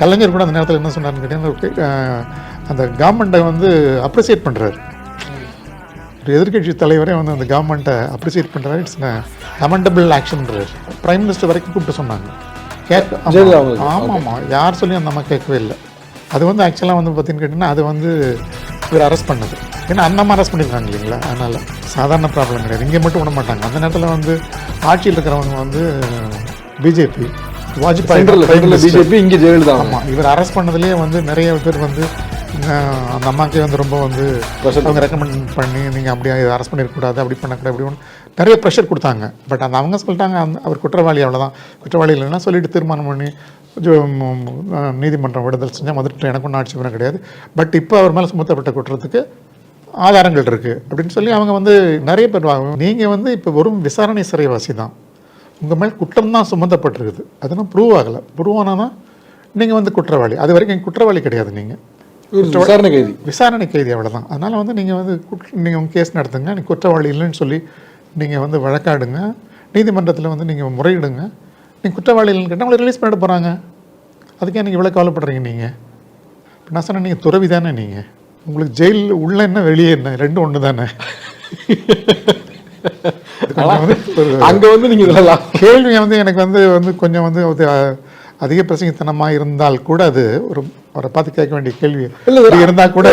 கலைஞர் கூட அந்த நேரத்தில் என்ன சொன்னார்னு கேட்டீங்கன்னா, அந்த கவர்மெண்ட்டை வந்து அப்ரிசியேட் பண்ணுறாரு. ஒரு எதிர்கட்சி தலைவரே வந்து அந்த கவர்மெண்ட்டை அப்ரிசியேட் பண்ணுறாரு. இட்ஸ் கமெண்டபிள் ஆக்ஷன்றாரு. பிரைம் மினிஸ்டர் வரைக்கும் கூப்பிட்டு சொன்னாங்க. ஆமாம், யார் சொல்லியும் அந்த அம்மா கேட்கவே இல்லை. அது வந்து ஆக்சுவலாக வந்து பார்த்தீங்கன்னு கேட்டிங்கன்னா, அது வந்து இவர் அரெஸ்ட் பண்ணது. ஏன்னா அந்த அம்மா அரெஸ்ட் பண்ணியிருக்காங்க இல்லைங்களா, அதனால் சாதாரண ப்ராப்ளம் கிடையாது. இங்கே மட்டும் விட மாட்டாங்க. அந்த நேரத்தில் வந்து ஆட்சியில் இருக்கிறவங்க வந்து பிஜேபி, வாஜ்பாய் பிஜேபி, இங்கே ஜெயலலிதா. ஆமாம், இவர் அரெஸ்ட் பண்ணதுலேயே வந்து நிறைய பேர் வந்து அந்த அம்மாக்கே வந்து ரொம்ப வந்து அவங்க ரெக்கமெண்ட் பண்ணி நீங்கள் அப்படியே அரெஸ்ட் பண்ணிடக்கூடாது, அப்படி பண்ணக்கூடாது, அப்படி ஒன்று நிறைய ப்ரெஷர் கொடுத்தாங்க. பட் அந்த அவங்க சொல்லிட்டாங்க அவர் குற்றவாளி, அவ்வளோதான், குற்றவாளி இல்லைன்னா சொல்லிட்டு தீர்மானம் பண்ணி நீதிமன்றம் விடுதல் செஞ்சால் மதுரை எனக்கு ஒன்றும் ஆட்சி பண்ண கிடையாது. பட் இப்போ அவர் மேலே சுமத்தப்பட்ட குற்றத்துக்கு ஆதாரங்கள் இருக்குது அப்படின்னு சொல்லி அவங்க வந்து நிறைய பேர் நீங்கள் வந்து இப்போ வெறும் விசாரணை சிறைவாசி தான், உங்கள் மேல் குற்றம் தான் சுமத்தப்பட்டிருக்குது, அதெல்லாம் ப்ரூவ் ஆகலை. ப்ரூவ் ஆனால் தான் நீங்கள் வந்து குற்றவாளி. அது வரைக்கும் குற்றவாளி கிடையாது, நீங்கள் விசாரணை கைதி அவ்வளோதான். அதனால் வந்து நீங்கள் வந்து நீங்கள் உங்கள் கேஸ் நடத்துங்க, நீங்கள் குற்றவாளி இல்லைன்னு சொல்லி நீங்கள் வந்து வழக்காடுங்க, நீதிமன்றத்தில் வந்து நீங்கள் முறையிடுங்க. நீங்கள் குற்றவாளி இல்லைன்னு கேட்டால் உங்களை ரிலீஸ் பண்ணிட்டு போகிறாங்க. அதுக்கே நீங்கள் இவ்வளோ கவலைப்படுறீங்க? நீங்கள் இப்போ நான் சொன்னேன், நீங்கள் துறவி தானே, நீங்கள் உங்களுக்கு ஜெயில் உள்ள என்ன வெளியே என்ன ரெண்டும் ஒன்று தானே. அங்கே வந்து நீங்கள் கேள்வி வந்து எனக்கு வந்து வந்து கொஞ்சம் வந்து அதிக பிரசங்கத்தனமாக இருந்தால் கூட அது அவரை பார்த்து கேட்க வேண்டிய கேள்வி இருந்தால் கூட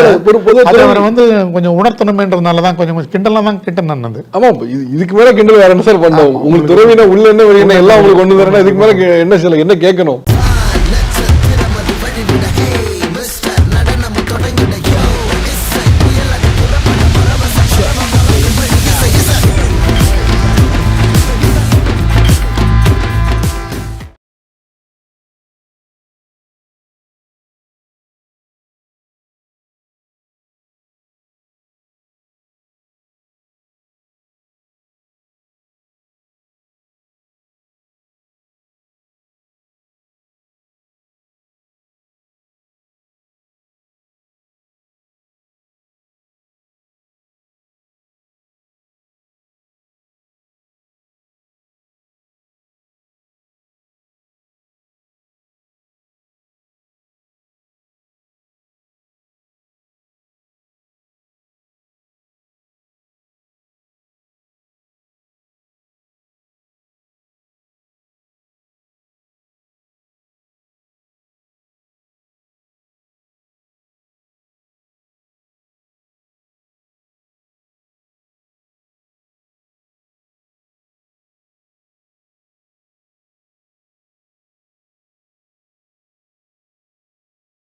அவரை வந்து கொஞ்சம் உணர்த்தணுமேன்றதுனால தான் கொஞ்சம் கிண்டலாம் தான் கிட்ட நன்னது. ஆமாம், இதுக்கு மேலே கிண்டல் வேற என்ன சார் பண்ணோம்? உங்களுக்கு துறவினா உள்ள என்ன வெளியே எல்லாம் உங்களுக்கு கொண்டு வரணும், இதுக்கு மேலே என்ன கேட்கணும்?